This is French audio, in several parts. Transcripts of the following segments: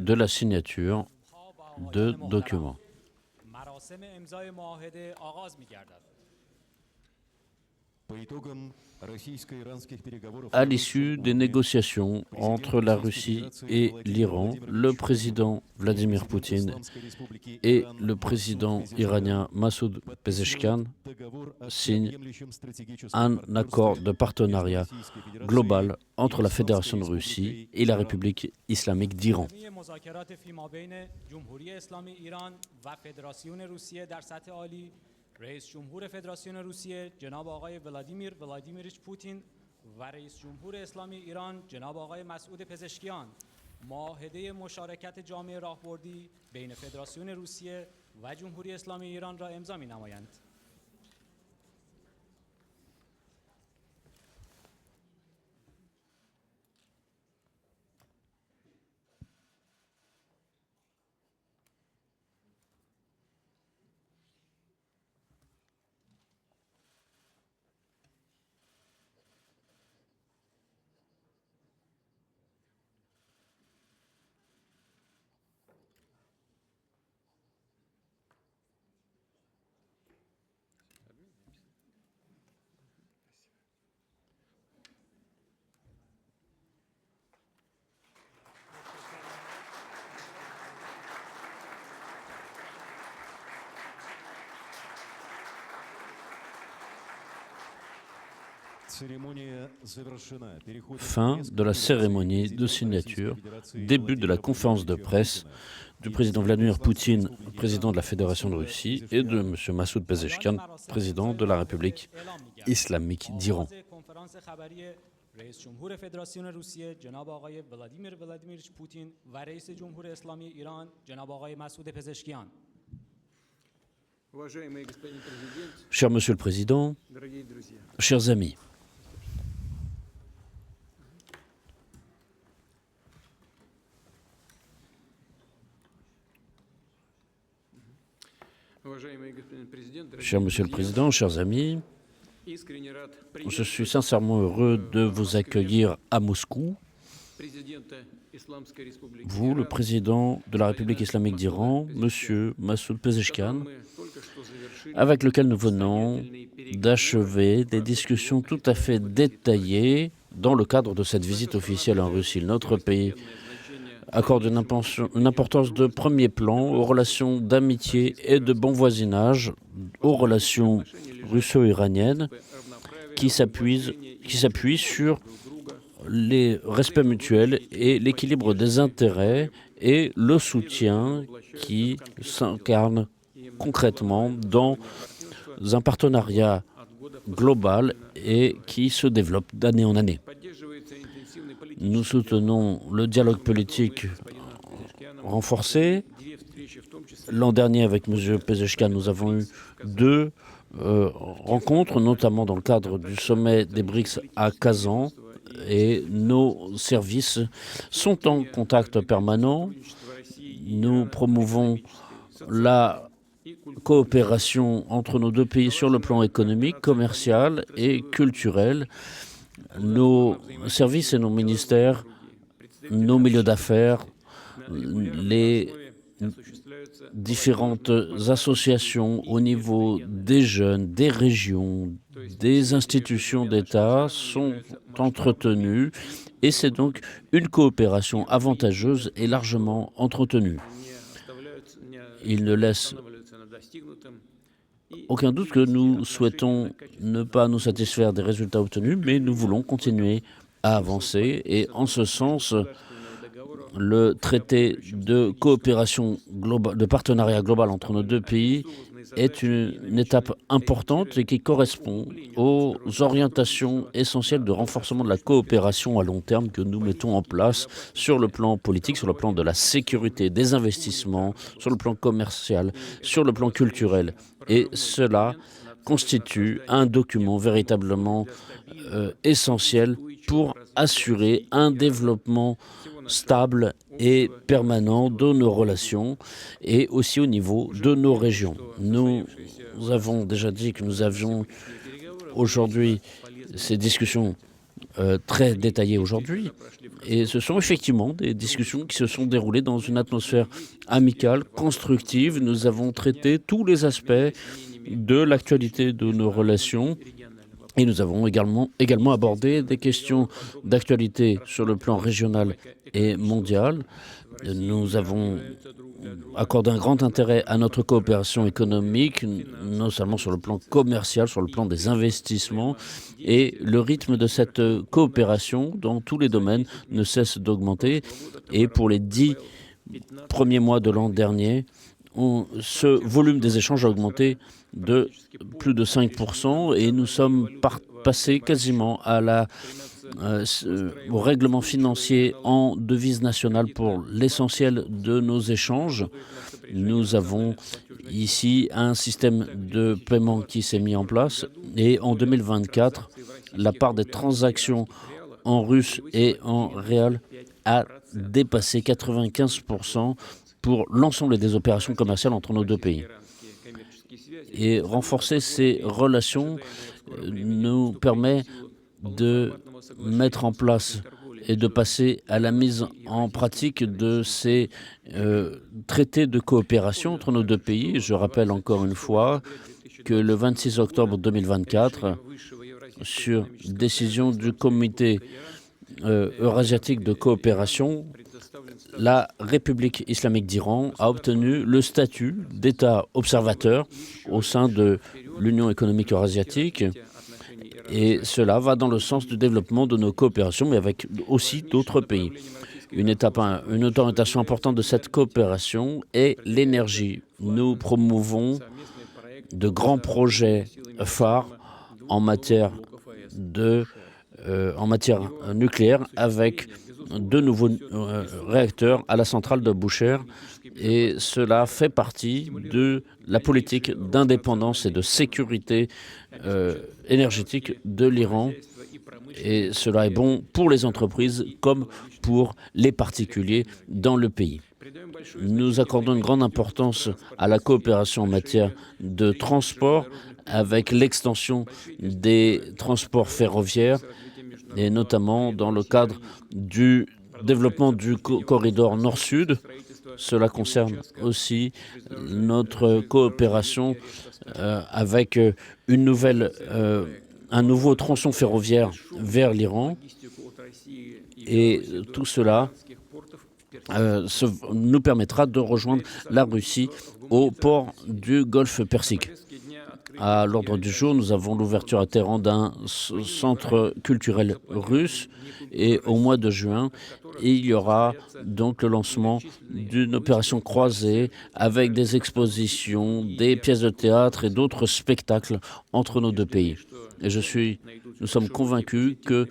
de la signature de documents. À l'issue des négociations entre la Russie et l'Iran, le président Vladimir Poutine et le président iranien Massoud Pezeshkian signent un accord de partenariat global entre la Fédération de Russie et la République islamique d'Iran. رئیس جمهور فدراسیون روسیه جناب آقای ولادیمیر ولادیمیریچ پوتین و رئیس جمهور اسلامی ایران جناب آقای مسعود پزشکیان معاهده مشارکت جامع راهبردی بین فدراسیون روسیه و جمهوری اسلامی ایران را امضا می‌نمایند. Fin de la cérémonie de signature, début de la conférence de presse du président Vladimir Poutine, président de la Fédération de Russie, et de M. Massoud Pezeshkian, président de la République islamique d'Iran. رئیس جمهور فدراسیون روسیه جناب آقای ولادیمیر ولادیمیریچ پوتین و رئیس جمهور اسلامی ایران جناب آقای مسعود پزشکیان. Cher Monsieur le Président, chers amis, cher Monsieur le Président, chers amis, je suis sincèrement heureux de vous accueillir à Moscou. Vous, le président de la République islamique d'Iran, Monsieur Massoud Pezeshkian, avec lequel nous venons d'achever des discussions tout à fait détaillées dans le cadre de cette visite officielle en Russie. Notre pays accorde une importance de premier plan aux relations d'amitié et de bon voisinage, aux relations russo-iraniennes qui s'appuient sur les respects mutuels et l'équilibre des intérêts et le soutien qui s'incarne concrètement dans un partenariat global et qui se développe d'année en année. Nous soutenons le dialogue politique renforcé. L'an dernier, avec M. Pezeshkian, nous avons eu deux rencontres, notamment dans le cadre du sommet des BRICS à Kazan, et nos services sont en contact permanent. Nous promouvons la coopération entre nos deux pays sur le plan économique, commercial et culturel. Nos services et nos ministères, nos milieux d'affaires, les différentes associations au niveau des jeunes, des régions, des institutions d'État sont entretenues et c'est donc une coopération avantageuse et largement entretenue. Il ne laisse aucun doute que nous souhaitons ne pas nous satisfaire des résultats obtenus, mais nous voulons continuer à avancer et en ce sens, le traité de coopération globale, de partenariat global entre nos deux pays est une étape importante et qui correspond aux orientations essentielles de renforcement de la coopération à long terme que nous mettons en place sur le plan politique, sur le plan de la sécurité, des investissements, sur le plan commercial, sur le plan culturel. Et cela constitue un document véritablement essentiel pour assurer un développement stable et permanent de nos relations et aussi au niveau de nos régions. Nous avons déjà dit que nous avions aujourd'hui ces discussions très détaillées aujourd'hui. Et ce sont effectivement des discussions qui se sont déroulées dans une atmosphère amicale, constructive. Nous avons traité tous les aspects de l'actualité de nos relations. Et nous avons également abordé des questions d'actualité sur le plan régional et mondial. Nous avons accordé un grand intérêt à notre coopération économique, non seulement sur le plan commercial, sur le plan des investissements. Et le rythme de cette coopération dans tous les domaines ne cesse d'augmenter. Et pour les 10 premiers mois de l'an dernier, ce volume des échanges a augmenté de plus de 5% et nous sommes passés quasiment à au règlement financier en devise nationale pour l'essentiel de nos échanges. Nous avons ici un système de paiement qui s'est mis en place et en 2024, la part des transactions en russe et en réal a dépassé 95% pour l'ensemble des opérations commerciales entre nos deux pays. Et renforcer ces relations nous permet de mettre en place et de passer à la mise en pratique de ces traités de coopération entre nos deux pays. Je rappelle encore une fois que le 26 octobre 2024, sur décision du comité eurasiatique de coopération, la République islamique d'Iran a obtenu le statut d'État observateur au sein de l'Union économique eurasiatique. Et cela va dans le sens du développement de nos coopérations, mais avec aussi d'autres pays. Une orientation importante de cette coopération est l'énergie. Nous promouvons de grands projets phares en matière nucléaire avec de nouveaux réacteurs à la centrale de Bushehr. Et cela fait partie de la politique d'indépendance et de sécurité énergétique de l'Iran. Et cela est bon pour les entreprises comme pour les particuliers dans le pays. Nous accordons une grande importance à la coopération en matière de transport avec l'extension des transports ferroviaires et notamment dans le cadre du développement du corridor nord-sud. Cela concerne aussi notre coopération avec un nouveau tronçon ferroviaire vers l'Iran. Et tout cela nous permettra de rejoindre la Russie au port du Golfe Persique. À l'ordre du jour, nous avons l'ouverture à Téhéran d'un centre culturel russe et au mois de juin, il y aura donc le lancement d'une opération croisée avec des expositions, des pièces de théâtre et d'autres spectacles entre nos deux pays. Et nous sommes convaincus que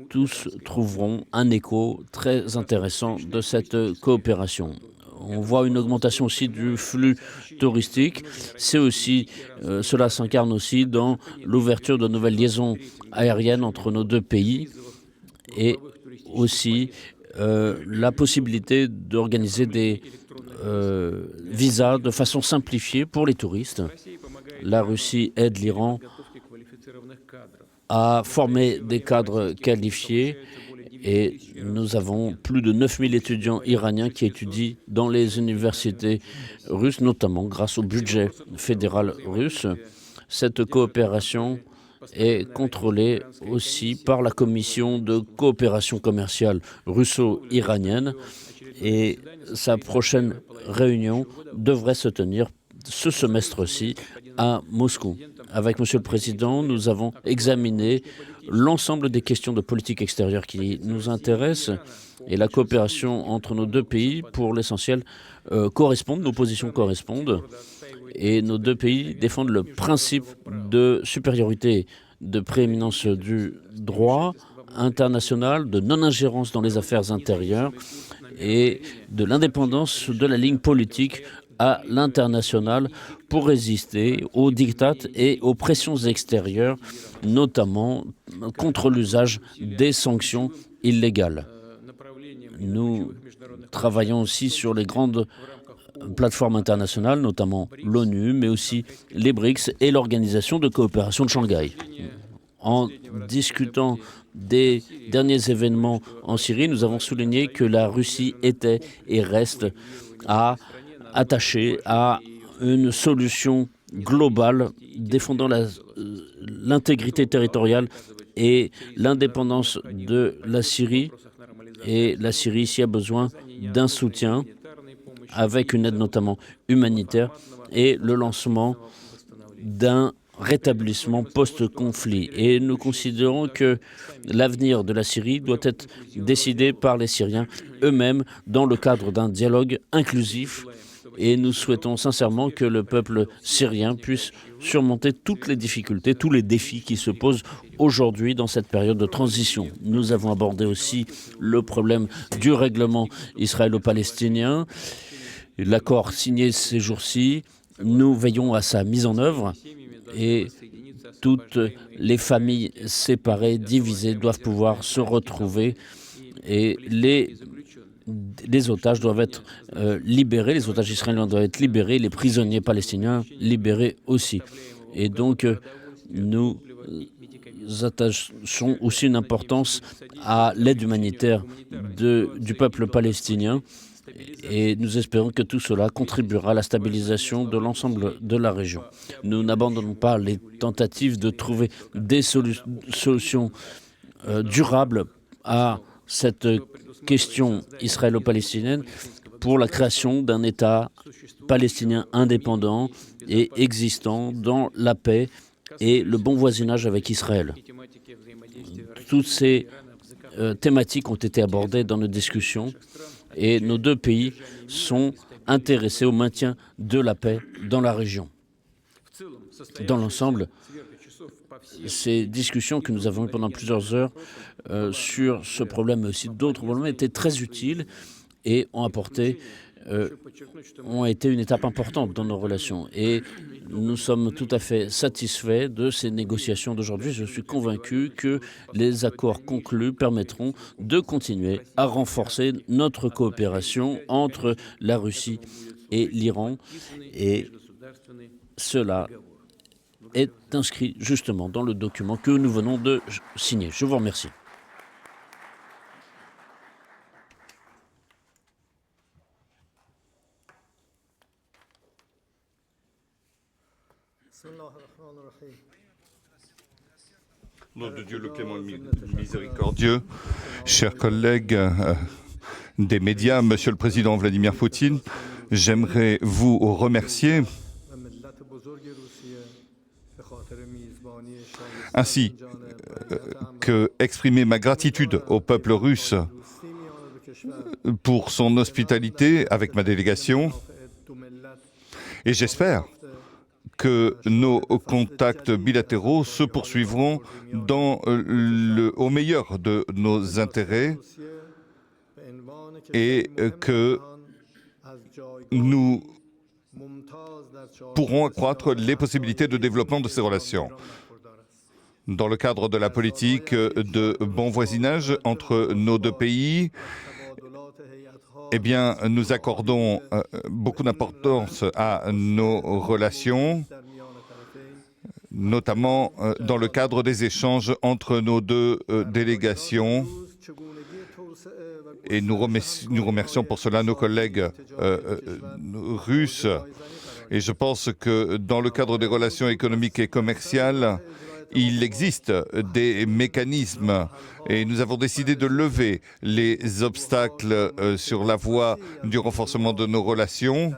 tous trouveront un écho très intéressant de cette coopération. On voit une augmentation aussi du flux touristique. Cela s'incarne aussi dans l'ouverture de nouvelles liaisons aériennes entre nos deux pays et aussi la possibilité d'organiser des visas de façon simplifiée pour les touristes. La Russie aide l'Iran à former des cadres qualifiés et nous avons plus de 9000 étudiants iraniens qui étudient dans les universités russes, notamment grâce au budget fédéral russe. Cette coopération est contrôlée aussi par la commission de coopération commerciale russo-iranienne et sa prochaine réunion devrait se tenir ce semestre-ci à Moscou. Avec Monsieur le Président, nous avons examiné l'ensemble des questions de politique extérieure qui nous intéressent et la coopération entre nos deux pays, pour l'essentiel, correspondent, nos positions correspondent et nos deux pays défendent le principe de supériorité, de prééminence du droit international, de non-ingérence dans les affaires intérieures et de l'indépendance de la ligne politique à l'international pour résister aux diktats et aux pressions extérieures, notamment contre l'usage des sanctions illégales. Nous travaillons aussi sur les grandes plateformes internationales, notamment l'ONU, mais aussi les BRICS et l'Organisation de coopération de Shanghai. En discutant des derniers événements en Syrie, nous avons souligné que la Russie était et reste attachée à une solution globale défendant l'intégrité territoriale et l'indépendance de la Syrie. Et la Syrie, s'il y a besoin d'un soutien, avec une aide notamment humanitaire, et le lancement d'un rétablissement post-conflit. Et nous considérons que l'avenir de la Syrie doit être décidé par les Syriens eux-mêmes dans le cadre d'un dialogue inclusif. Et nous souhaitons sincèrement que le peuple syrien puisse surmonter toutes les difficultés, tous les défis qui se posent aujourd'hui dans cette période de transition. Nous avons abordé aussi le problème du règlement israélo-palestinien, l'accord signé ces jours-ci. Nous veillons à sa mise en œuvre et toutes les familles séparées, divisées, doivent pouvoir se retrouver et les otages doivent être libérés, les otages israéliens doivent être libérés, les prisonniers palestiniens libérés aussi. Et donc, nous attachons aussi une importance à l'aide humanitaire du peuple palestinien et nous espérons que tout cela contribuera à la stabilisation de l'ensemble de la région. Nous n'abandonnons pas les tentatives de trouver des solutions durables à cette question israélo-palestinienne pour la création d'un État palestinien indépendant et existant dans la paix et le bon voisinage avec Israël. Toutes ces thématiques ont été abordées dans nos discussions et nos deux pays sont intéressés au maintien de la paix dans la région. Dans l'ensemble, ces discussions que nous avons eues pendant plusieurs heures sur ce problème, mais aussi d'autres problèmes, étaient très utiles et ont été une étape importante dans nos relations. Et nous sommes tout à fait satisfaits de ces négociations d'aujourd'hui. Je suis convaincu que les accords conclus permettront de continuer à renforcer notre coopération entre la Russie et l'Iran. Et cela est inscrit justement dans le document que nous venons de signer. Je vous remercie. Nom de Dieu, le clément et miséricordieux, chers collègues des médias, Monsieur le Président Vladimir Poutine, j'aimerais vous remercier ainsi que exprimer ma gratitude au peuple russe pour son hospitalité avec ma délégation et j'espère que nos contacts bilatéraux se poursuivront au meilleur de nos intérêts et que nous pourrons accroître les possibilités de développement de ces relations. Dans le cadre de la politique de bon voisinage entre nos deux pays, eh bien, nous accordons beaucoup d'importance à nos relations, notamment dans le cadre des échanges entre nos deux délégations. Et nous remercions pour cela nos collègues russes. Et je pense que dans le cadre des relations économiques et commerciales, il existe des mécanismes et nous avons décidé de lever les obstacles sur la voie du renforcement de nos relations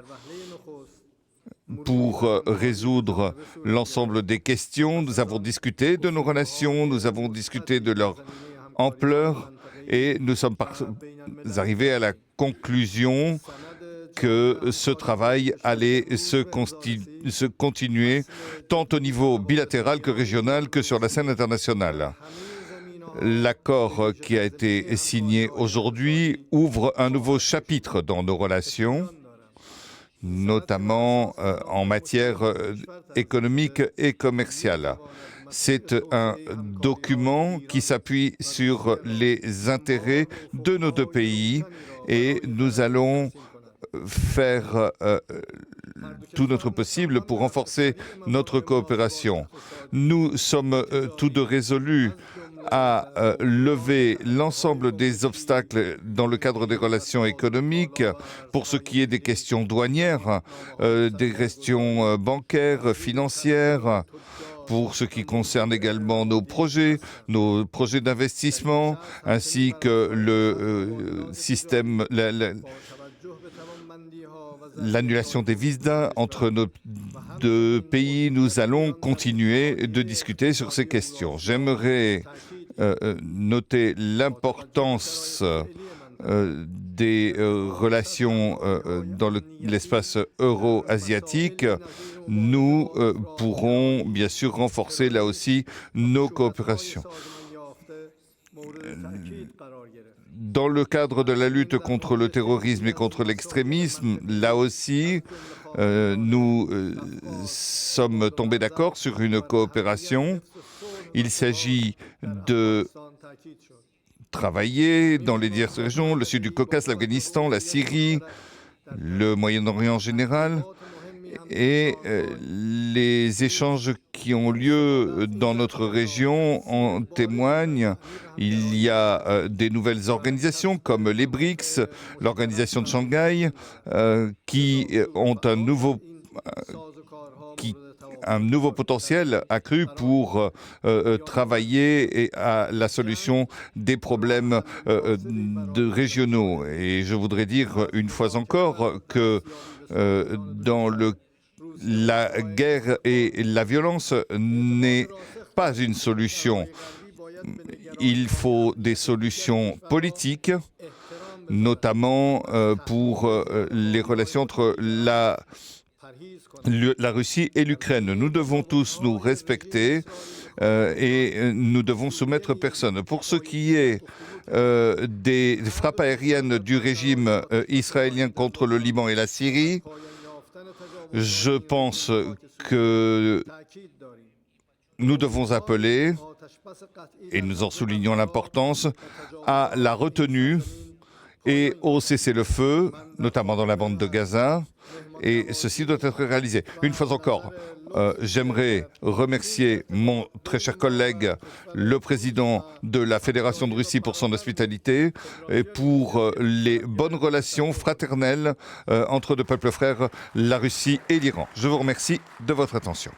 pour résoudre l'ensemble des questions. Nous avons discuté de nos relations, nous avons discuté de leur ampleur et nous sommes arrivés à la conclusion que ce travail allait se continuer tant au niveau bilatéral que régional que sur la scène internationale. L'accord qui a été signé aujourd'hui ouvre un nouveau chapitre dans nos relations, notamment en matière économique et commerciale. C'est un document qui s'appuie sur les intérêts de nos deux pays et nous allons faire tout notre possible pour renforcer notre coopération. Nous sommes tous deux résolus à lever l'ensemble des obstacles dans le cadre des relations économiques pour ce qui est des questions douanières, des questions bancaires, financières, pour ce qui concerne également nos projets d'investissement, ainsi que le système, l'annulation des visas entre nos deux pays. Nous allons continuer de discuter sur ces questions. J'aimerais noter l'importance des relations dans l'espace euro-asiatique. Nous pourrons bien sûr renforcer là aussi nos coopérations. Dans le cadre de la lutte contre le terrorisme et contre l'extrémisme, là aussi, nous sommes tombés d'accord sur une coopération. Il s'agit de travailler dans les diverses régions, le sud du Caucase, l'Afghanistan, la Syrie, le Moyen-Orient en général, et les échanges qui ont lieu dans notre région en témoignent. Il y a des nouvelles organisations comme les BRICS, l'organisation de Shanghai, qui ont un nouveau potentiel accru pour travailler à la solution des problèmes régionaux. Et je voudrais dire une fois encore que dans la guerre et la violence n'est pas une solution. Il faut des solutions politiques, notamment pour les relations entre la Russie et l'Ukraine. Nous devons tous nous respecter et nous devons soumettre personne. Pour ce qui est des frappes aériennes du régime israélien contre le Liban et la Syrie, je pense que nous devons appeler, et nous en soulignons l'importance, à la retenue et au cessez-le-feu, notamment dans la bande de Gaza, et ceci doit être réalisé. Une fois encore, j'aimerais remercier mon très cher collègue, le président de la Fédération de Russie, pour son hospitalité et pour les bonnes relations fraternelles entre deux peuples frères, la Russie et l'Iran. Je vous remercie de votre attention.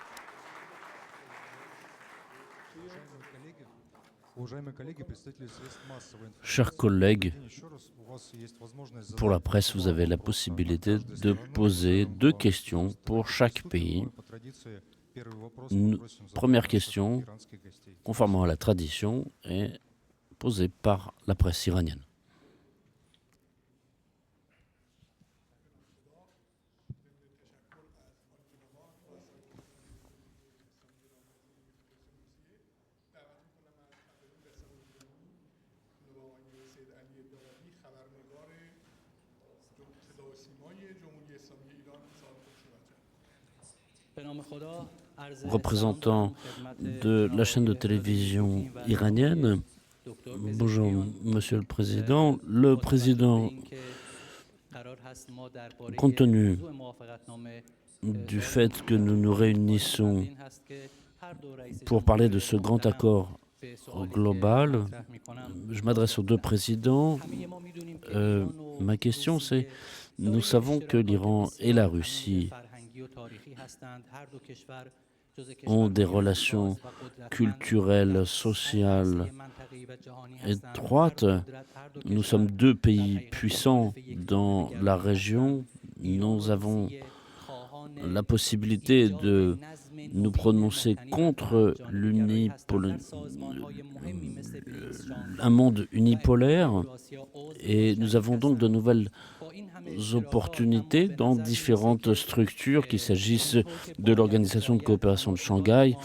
Chers collègues, pour la presse, vous avez la possibilité de poser 2 questions pour chaque pays. Première question, conformément à la tradition, est posée par la presse iranienne. Représentant de la chaîne de télévision iranienne, bonjour Monsieur le Président. Le Président, compte tenu du fait que nous nous réunissons pour parler de ce grand accord global, je m'adresse aux 2 présidents. Ma question c'est, nous savons que l'Iran et la Russie ont des relations culturelles, sociales étroites. Nous sommes 2 pays puissants dans la région. Nous avons la possibilité de nous prononcer contre un monde unipolaire, et nous avons donc de nouvelles opportunités dans différentes structures, qu'il s'agisse de l'Organisation de coopération de Shanghai,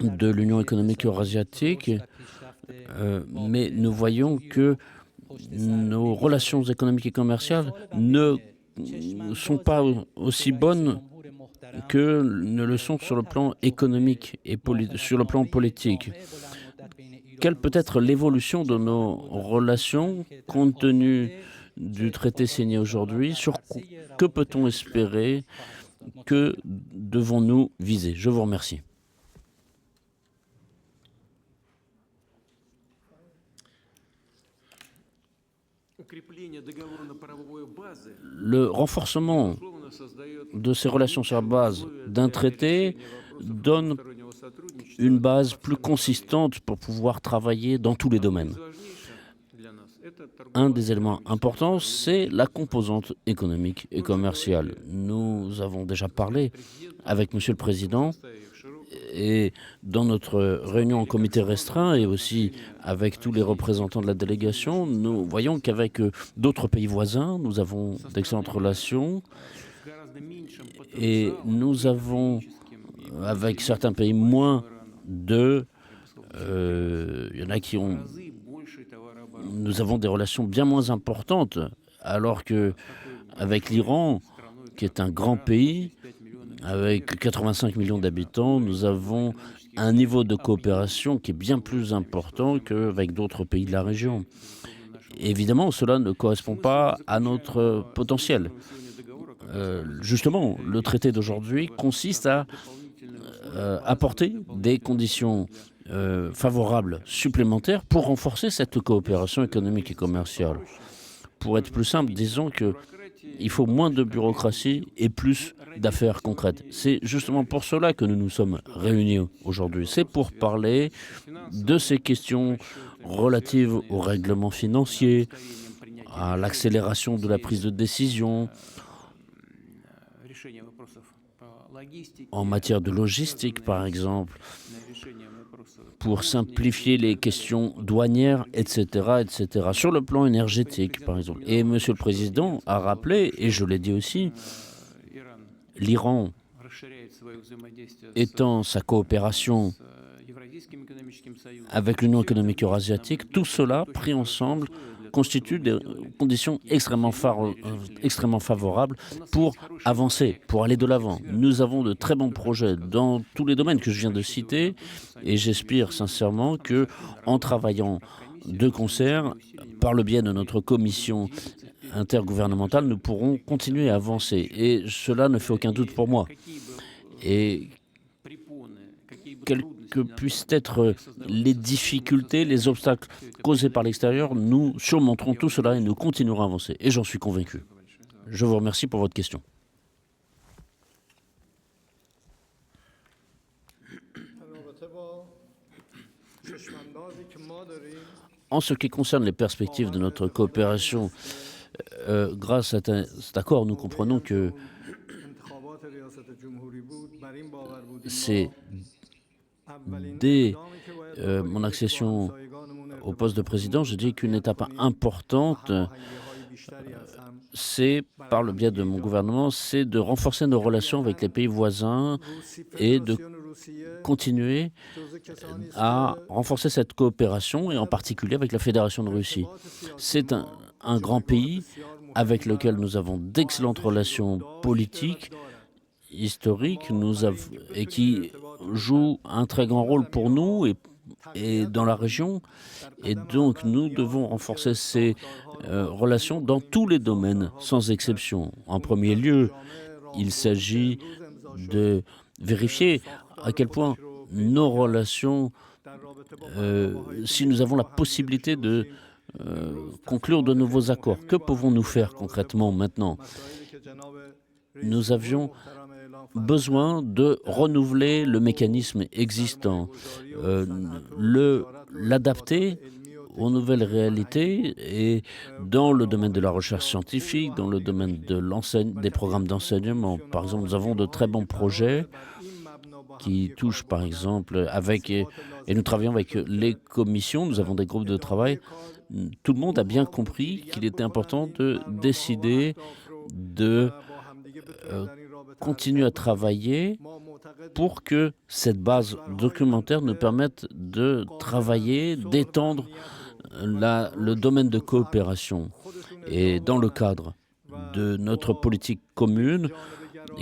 de l'Union économique eurasiatique, mais nous voyons que nos relations économiques et commerciales ne sont pas aussi bonnes que ne le sont sur le plan économique et sur le plan politique. Quelle peut être l'évolution de nos relations compte tenu du traité signé aujourd'hui? Que peut-on espérer? Que devons-nous viser? Je vous remercie. Le renforcement de ces relations sur la base d'un traité donne une base plus consistante pour pouvoir travailler dans tous les domaines. Un des éléments importants, c'est la composante économique et commerciale. Nous avons déjà parlé avec Monsieur le Président et dans notre réunion en comité restreint et aussi avec tous les représentants de la délégation, nous voyons qu'avec d'autres pays voisins, nous avons d'excellentes relations et nous avons, avec certains pays, moins de... il y en a qui ont... Nous avons des relations bien moins importantes, alors qu'avec l'Iran, qui est un grand pays, avec 85 millions d'habitants, nous avons un niveau de coopération qui est bien plus important qu'avec d'autres pays de la région. Évidemment, cela ne correspond pas à notre potentiel. Justement, le traité d'aujourd'hui consiste à apporter des conditions favorables supplémentaires pour renforcer cette coopération économique et commerciale. Pour être plus simple, disons qu'il faut moins de bureaucratie et plus d'affaires concrètes. C'est justement pour cela que nous nous sommes réunis aujourd'hui. C'est pour parler de ces questions relatives au règlement financier, à l'accélération de la prise de décision, en matière de logistique, par exemple, pour simplifier les questions douanières, etc., etc. Sur le plan énergétique, par exemple. Et Monsieur le Président a rappelé, et je l'ai dit aussi, l'Iran étend sa coopération avec l'Union économique eurasiatique, tout cela pris ensemble constitue des conditions extrêmement favorables pour avancer, pour aller de l'avant. Nous avons de très bons projets dans tous les domaines que je viens de citer et j'espère sincèrement qu'en travaillant de concert, par le biais de notre commission intergouvernementale, nous pourrons continuer à avancer. Et cela ne fait aucun doute pour moi. Et quelles que puissent être les difficultés, les obstacles causés par l'extérieur, nous surmonterons tout cela et nous continuerons à avancer. Et j'en suis convaincu. Je vous remercie pour votre question. En ce qui concerne les perspectives de notre coopération, grâce à cet accord, nous comprenons que c'est dès mon accession au poste de président, je dis qu'une étape importante, c'est, par le biais de mon gouvernement, c'est de renforcer nos relations avec les pays voisins et de continuer à renforcer cette coopération, et en particulier avec la Fédération de Russie. C'est un grand pays avec lequel nous avons d'excellentes relations politiques, historiques, et qui joue un très grand rôle pour nous et dans la région. Et donc, nous devons renforcer ces relations dans tous les domaines, sans exception. En premier lieu, il s'agit de vérifier à quel point nos relations, si nous avons la possibilité de conclure de nouveaux accords, que pouvons-nous faire concrètement maintenant? Nous avions besoin de renouveler le mécanisme existant, l'adapter aux nouvelles réalités et dans le domaine de la recherche scientifique, dans le domaine des programmes d'enseignement. Par exemple, nous avons de très bons projets qui touchent, par exemple, et nous travaillons avec les commissions, nous avons des groupes de travail. Tout le monde a bien compris qu'il était important de décider de continuer à travailler pour que cette base documentaire nous permette de travailler, d'étendre le domaine de coopération. Et dans le cadre de notre politique commune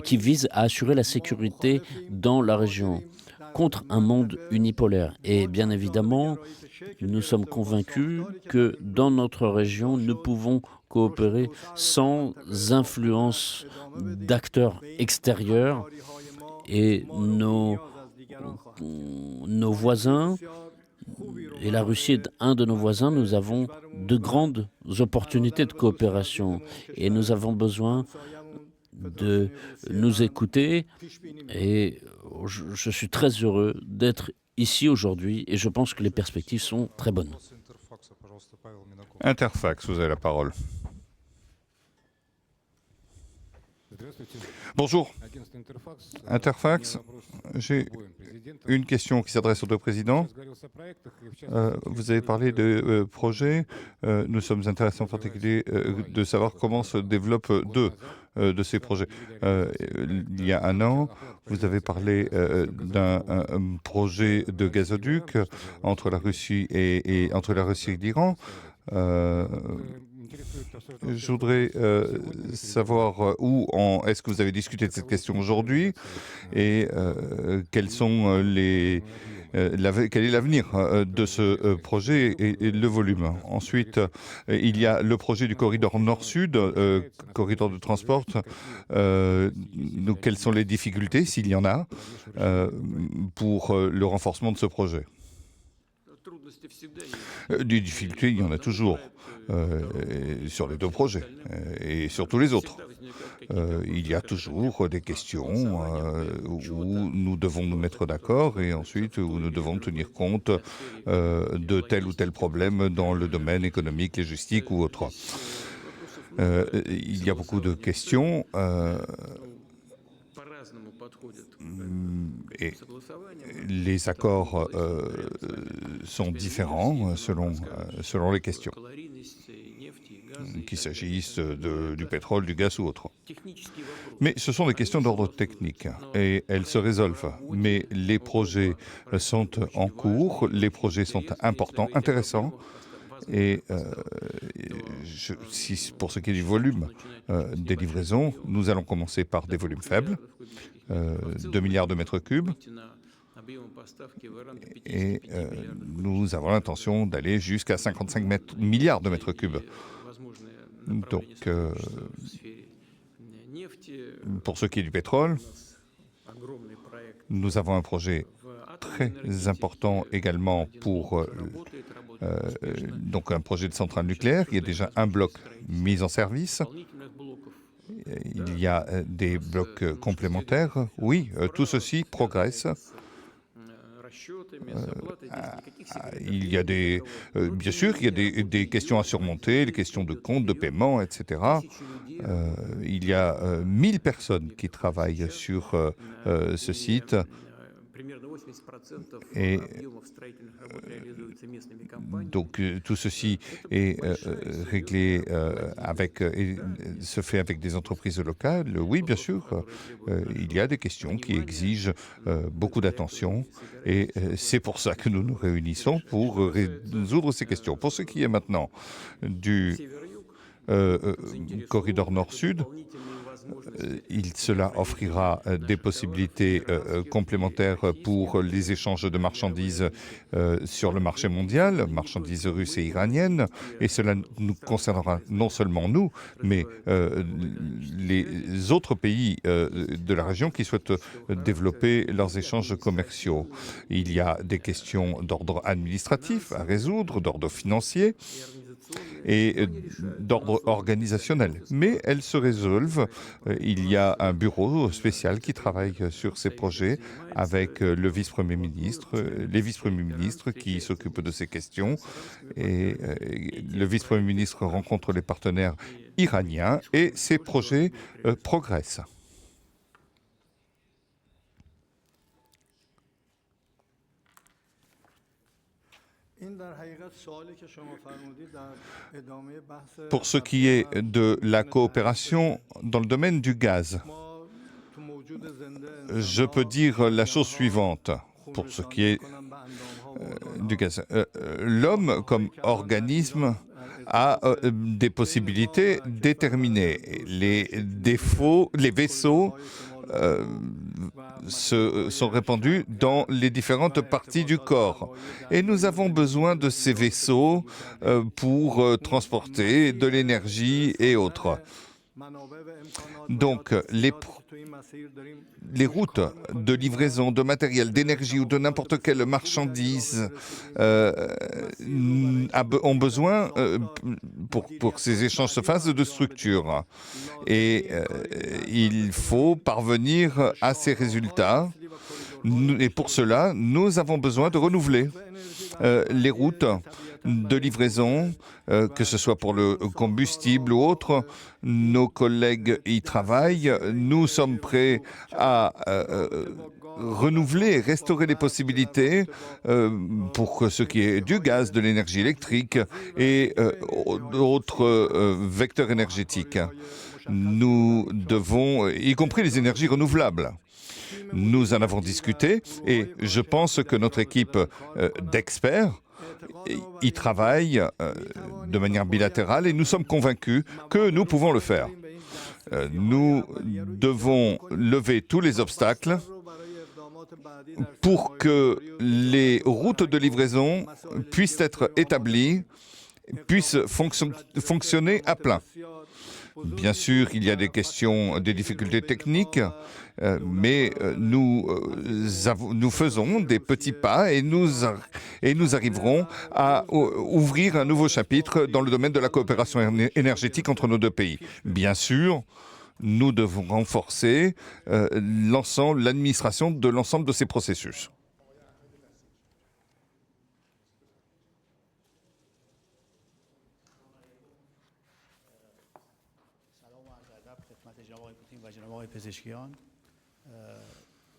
qui vise à assurer la sécurité dans la région contre un monde unipolaire. Et bien évidemment, nous sommes convaincus que dans notre région, nous pouvons coopérer sans influence d'acteurs extérieurs et nos voisins et la Russie est un de nos voisins, nous avons de grandes opportunités de coopération et nous avons besoin de nous écouter et je suis très heureux d'être ici aujourd'hui et je pense que les perspectives sont très bonnes. Interfax, vous avez la parole. Bonjour. Interfax, j'ai une question qui s'adresse aux deux présidents. Vous avez parlé de projets. Nous sommes intéressés en particulier de savoir comment se développent deux de ces projets. Il y a un an, vous avez parlé d'un projet de gazoduc entre la Russie et entre la Russie et l'Iran. Je voudrais savoir où est-ce que vous avez discuté de cette question aujourd'hui et quels sont quel est l'avenir de ce projet et le volume. Ensuite, il y a le projet du corridor nord-sud, corridor de transport. Quelles sont les difficultés, s'il y en a, pour le renforcement de ce projet? Des difficultés, il y en a toujours sur les deux projets et sur tous les autres. Il y a toujours des questions où nous devons nous mettre d'accord et ensuite où nous devons tenir compte de tel ou tel problème dans le domaine économique, logistique ou autre. Il y a beaucoup de questions. Et les accords sont différents selon les questions, qu'il s'agisse du pétrole, du gaz ou autre. Mais ce sont des questions d'ordre technique et elles se résolvent. Mais les projets sont en cours, les projets sont importants, intéressants. Et pour ce qui est du volume des livraisons, nous allons commencer par des volumes faibles, 2 milliards de mètres cubes, et nous avons l'intention d'aller jusqu'à 55 milliards de mètres cubes. Donc, pour ce qui est du pétrole, nous avons un projet très important également pour donc un projet de centrale nucléaire. Il y a déjà un bloc mis en service. Il y a des blocs complémentaires. Oui, tout ceci progresse. Il y a bien sûr, il y a des questions à surmonter, les questions de compte, de paiement, etc. Il y a 1000 personnes qui travaillent sur ce site. Et donc tout ceci est réglé se fait avec des entreprises locales. Oui, bien sûr, il y a des questions qui exigent beaucoup d'attention et c'est pour ça que nous nous réunissons pour résoudre ces questions. Pour ce qui est maintenant du corridor nord-sud, cela offrira des possibilités complémentaires pour les échanges de marchandises sur le marché mondial, marchandises russes et iraniennes, et cela nous concernera non seulement nous, mais les autres pays de la région qui souhaitent développer leurs échanges commerciaux. Il y a des questions d'ordre administratif à résoudre, d'ordre financier et d'ordre organisationnel. Mais elles se résolvent. Il y a un bureau spécial qui travaille sur ces projets avec le vice-premier ministre, les vice-premiers ministres qui s'occupent de ces questions. Et le vice-premier ministre rencontre les partenaires iraniens et ces projets progressent. Pour ce qui est de la coopération dans le domaine du gaz, je peux dire la chose suivante. Pour ce qui est du gaz, l'homme comme organisme a des possibilités déterminées. Les vaisseaux sont répandus dans les différentes parties du corps. Et nous avons besoin de ces vaisseaux pour transporter de l'énergie et autres. Donc, les routes de livraison de matériel, d'énergie ou de n'importe quelle marchandise ont besoin, pour que ces échanges se fassent, de structures. Et il faut parvenir à ces résultats. Et pour cela, nous avons besoin de renouveler les routes de livraison, que ce soit pour le combustible ou autre. Nos collègues y travaillent. Nous sommes prêts à renouveler et restaurer les possibilités pour ce qui est du gaz, de l'énergie électrique et d'autres vecteurs énergétiques. Nous devons, y compris les énergies renouvelables. Nous en avons discuté et je pense que notre équipe d'experts y travaille de manière bilatérale et nous sommes convaincus que nous pouvons le faire. Nous devons lever tous les obstacles pour que les routes de livraison puissent être établies, puissent fonctionner à plein. Bien sûr, il y a des questions, des difficultés techniques, mais nous faisons des petits pas et nous arriverons à ouvrir un nouveau chapitre dans le domaine de la coopération énergétique entre nos deux pays. Bien sûr, nous devons renforcer l'administration de l'ensemble de ces processus.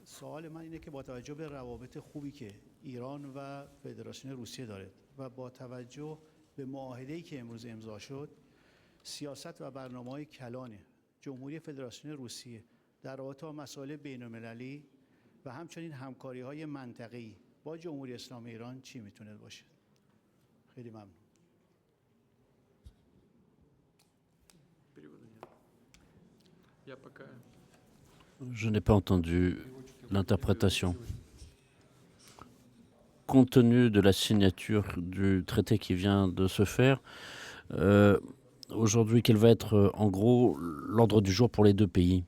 سوال من اینه که با توجه به روابط خوبی که ایران و فدراسیون روسیه داره و با توجه به معاهده‌ای که امروز امضا شد، سیاست و برنامه‌های کلان جمهوری فدراسیون روسیه در رابطه با مسائل بین‌المللی و همچنین همکاری‌های منطقه‌ای با جمهوری اسلامی ایران چی میتونه باشه؟ خیلی ممنون. Je n'ai pas entendu l'interprétation. Compte tenu de la signature du traité qui vient de se faire, aujourd'hui, quel va être en gros l'ordre du jour pour les deux pays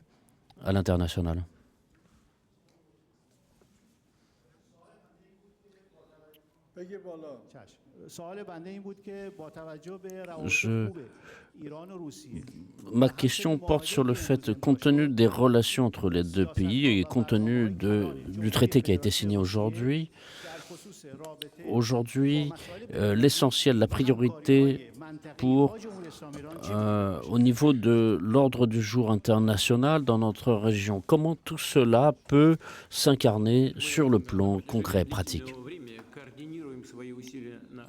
à l'international? Ma question porte sur le fait, compte tenu des relations entre les deux pays et compte tenu du traité qui a été signé aujourd'hui, l'essentiel, la priorité au niveau de l'ordre du jour international dans notre région, comment tout cela peut s'incarner sur le plan concret, pratique?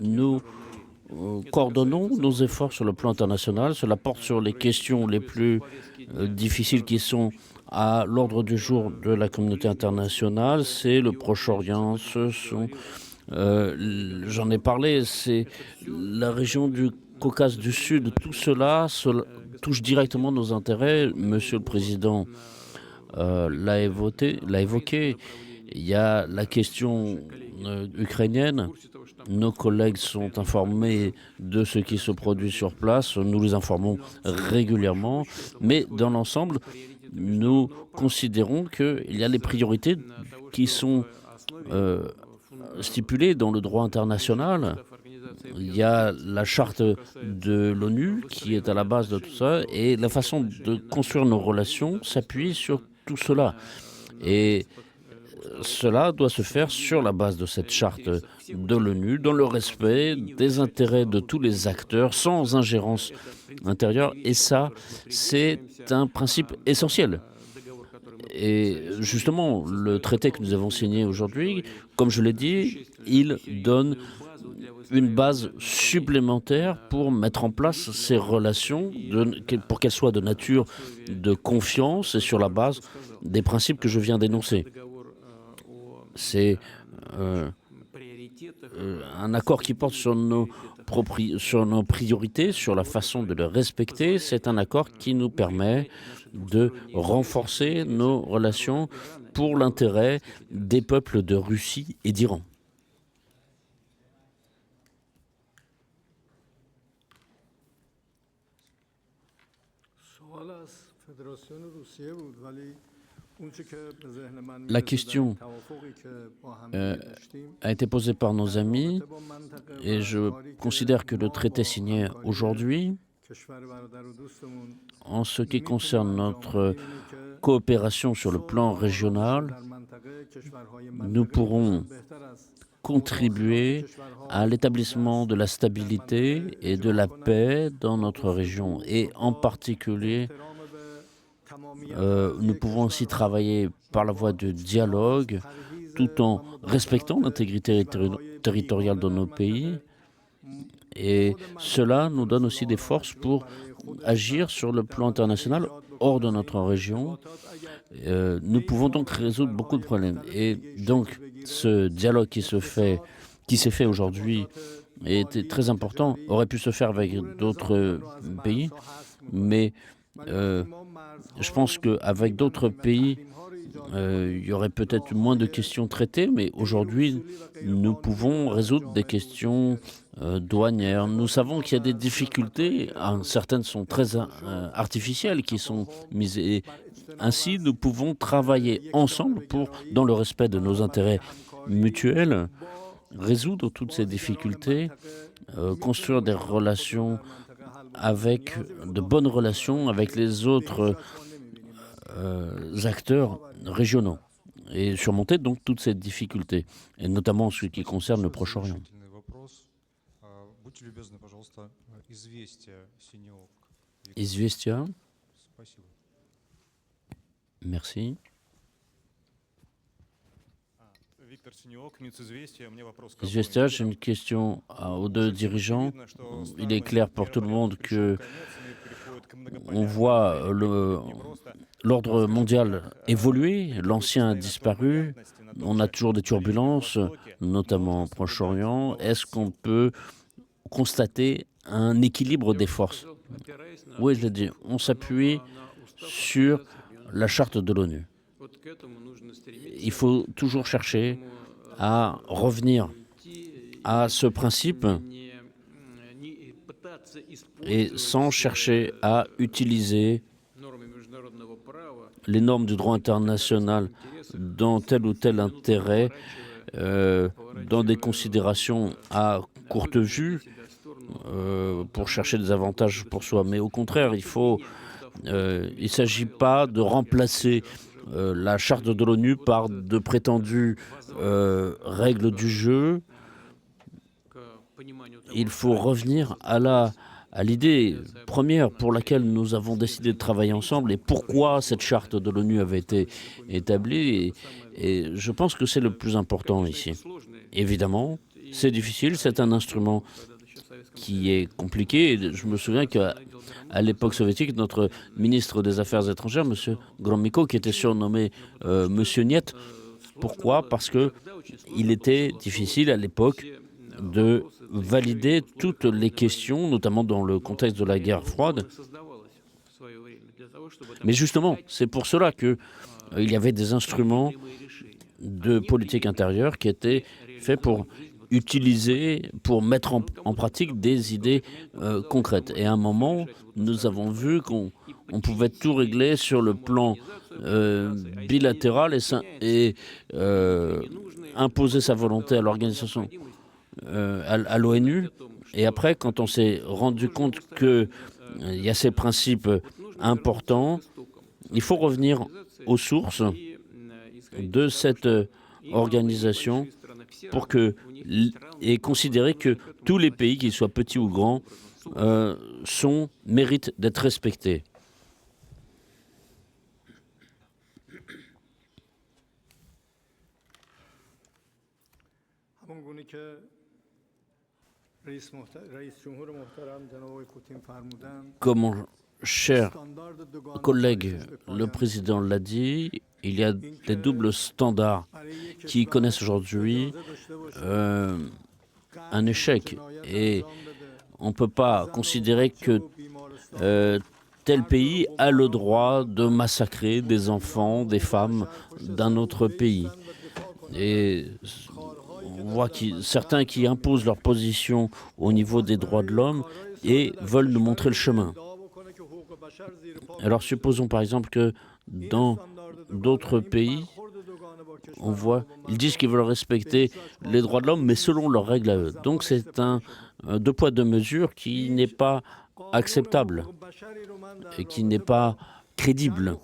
Nous coordonnons nos efforts sur le plan international. Cela porte sur les questions les plus difficiles qui sont à l'ordre du jour de la communauté internationale. C'est le Proche-Orient, j'en ai parlé, c'est la région du Caucase du Sud. Tout cela touche directement nos intérêts. Monsieur le Président l'a évoqué. Il y a la question ukrainienne. Nos collègues sont informés de ce qui se produit sur place. Nous les informons régulièrement. Mais dans l'ensemble, nous considérons qu'il y a les priorités qui sont stipulées dans le droit international. Il y a la charte de l'ONU qui est à la base de tout ça. Et la façon de construire nos relations s'appuie sur tout cela. Et cela doit se faire sur la base de cette charte de l'ONU, dans le respect des intérêts de tous les acteurs, sans ingérence intérieure. Et ça, c'est un principe essentiel. Et justement, le traité que nous avons signé aujourd'hui, comme je l'ai dit, il donne une base supplémentaire pour mettre en place ces relations, pour qu'elles soient de nature de confiance et sur la base des principes que je viens d'énoncer. C'est un accord qui porte sur nos priorités, sur la façon de les respecter. C'est un accord qui nous permet de renforcer nos relations pour l'intérêt des peuples de Russie et d'Iran. La question a été posée par nos amis et je considère que le traité signé aujourd'hui, en ce qui concerne notre coopération sur le plan régional, nous pourrons contribuer à l'établissement de la stabilité et de la paix dans notre région. Et en particulier, nous pouvons aussi travailler par la voie de dialogue tout en respectant l'intégrité territoriale de nos pays. Et cela nous donne aussi des forces pour agir sur le plan international hors de notre région. Nous pouvons donc résoudre beaucoup de problèmes. Et donc, ce dialogue qui s'est fait aujourd'hui était très important, aurait pu se faire avec d'autres pays, mais je pense qu'avec d'autres pays, il y aurait peut-être moins de questions traitées, mais aujourd'hui, nous pouvons résoudre des questions douanières. Nous savons qu'il y a des difficultés, certaines sont très artificielles, qui sont mises. Et ainsi, nous pouvons travailler ensemble pour, dans le respect de nos intérêts mutuels, résoudre toutes ces difficultés, construire des relations de bonnes relations avec les autres acteurs régionaux et surmonter donc toutes ces difficultés, et notamment ce qui concerne le Proche-Orient. Известия. Merci. Известия, j'ai une question aux deux dirigeants. Il est clair pour tout le monde que on voit l'ordre mondial évoluer, l'ancien a disparu, on a toujours des turbulences, notamment au Proche-Orient. Est-ce qu'on peut constater un équilibre des forces? Oui, je l'ai dit, on s'appuie sur la charte de l'ONU. Il faut toujours chercher à revenir à ce principe et sans chercher à utiliser les normes du droit international dans tel ou tel intérêt, dans des considérations à courte vue, pour chercher des avantages pour soi. Mais au contraire, il ne s'agit pas de remplacer la charte de l'ONU par de prétendues règles du jeu. Il faut revenir à l'idée première pour laquelle nous avons décidé de travailler ensemble et pourquoi cette charte de l'ONU avait été établie. Et je pense que c'est le plus important ici. Évidemment, c'est difficile, c'est un instrument qui est compliqué. Et je me souviens qu'à l'époque soviétique, notre ministre des Affaires étrangères, M. Gromyko, qui était surnommé M. Niet. Pourquoi? Parce qu'il était difficile à l'époque de valider toutes les questions, notamment dans le contexte de la guerre froide. Mais justement, c'est pour cela qu'il y avait des instruments de politique intérieure qui étaient faits pour utiliser, pour mettre en pratique des idées concrètes. Et à un moment, nous avons vu qu'on pouvait tout régler sur le plan bilatéral et imposer sa volonté à l'organisation, à l'ONU. Et après, quand on s'est rendu compte qu'il y a ces principes importants, il faut revenir aux sources de cette organisation et considérer que tous les pays, qu'ils soient petits ou grands, méritent d'être respectés. Comme mon cher collègue, le président l'a dit, il y a des doubles standards qui connaissent aujourd'hui un échec. Et on ne peut pas considérer que tel pays a le droit de massacrer des enfants, des femmes d'un autre pays. Et on voit certains qui imposent leur position au niveau des droits de l'homme et veulent nous montrer le chemin. Alors supposons par exemple que dans d'autres pays, on voit, ils disent qu'ils veulent respecter les droits de l'homme, mais selon leurs règles à eux. Donc c'est un deux poids, deux mesures qui n'est pas acceptable et qui n'est pas crédible.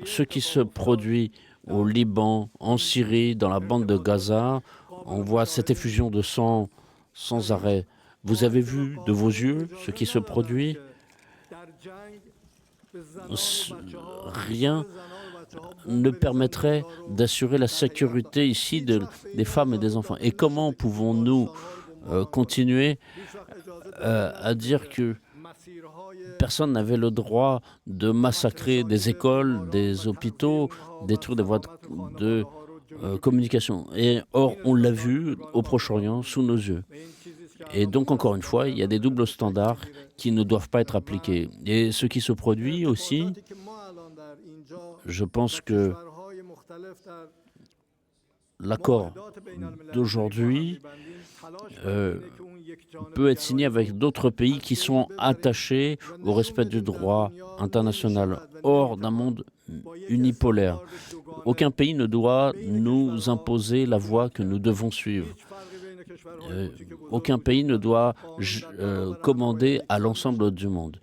Ce qui se produit au Liban, en Syrie, dans la bande de Gaza, on voit cette effusion de sang sans arrêt. Vous avez vu de vos yeux ce qui se produit? Rien ne permettrait d'assurer la sécurité ici des femmes et des enfants. Et comment pouvons-nous continuer à dire que personne n'avait le droit de massacrer des écoles, des hôpitaux, détruire des voies de communication? Et or, on l'a vu au Proche-Orient sous nos yeux. Et donc, encore une fois, il y a des doubles standards qui ne doivent pas être appliqués. Et ce qui se produit aussi, je pense que l'accord d'aujourd'hui peut être signé avec d'autres pays qui sont attachés au respect du droit international, hors d'un monde unipolaire. Aucun pays ne doit nous imposer la voie que nous devons suivre. Aucun pays ne doit commander à l'ensemble du monde.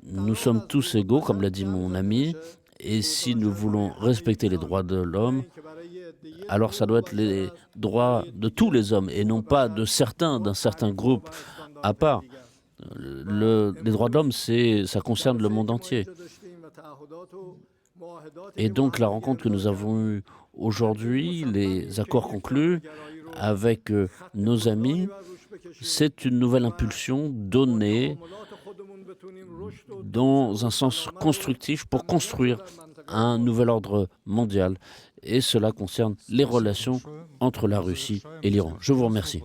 Nous sommes tous égaux, comme l'a dit mon ami, et si nous voulons respecter les droits de l'homme, alors ça doit être les droits de tous les hommes et non pas de certains, d'un certain groupe à part. Les droits de l'homme, ça concerne le monde entier. Et donc la rencontre que nous avons eue aujourd'hui, les accords conclus avec nos amis, c'est une nouvelle impulsion donnée dans un sens constructif pour construire un nouvel ordre mondial. Et cela concerne les relations entre la Russie et l'Iran. Je vous remercie.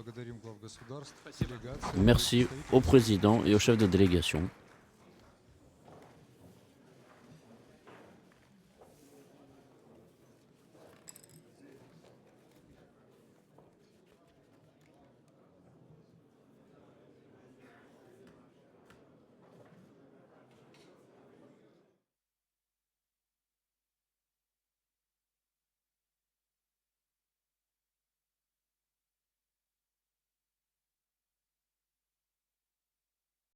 Merci au président et au chef de délégation.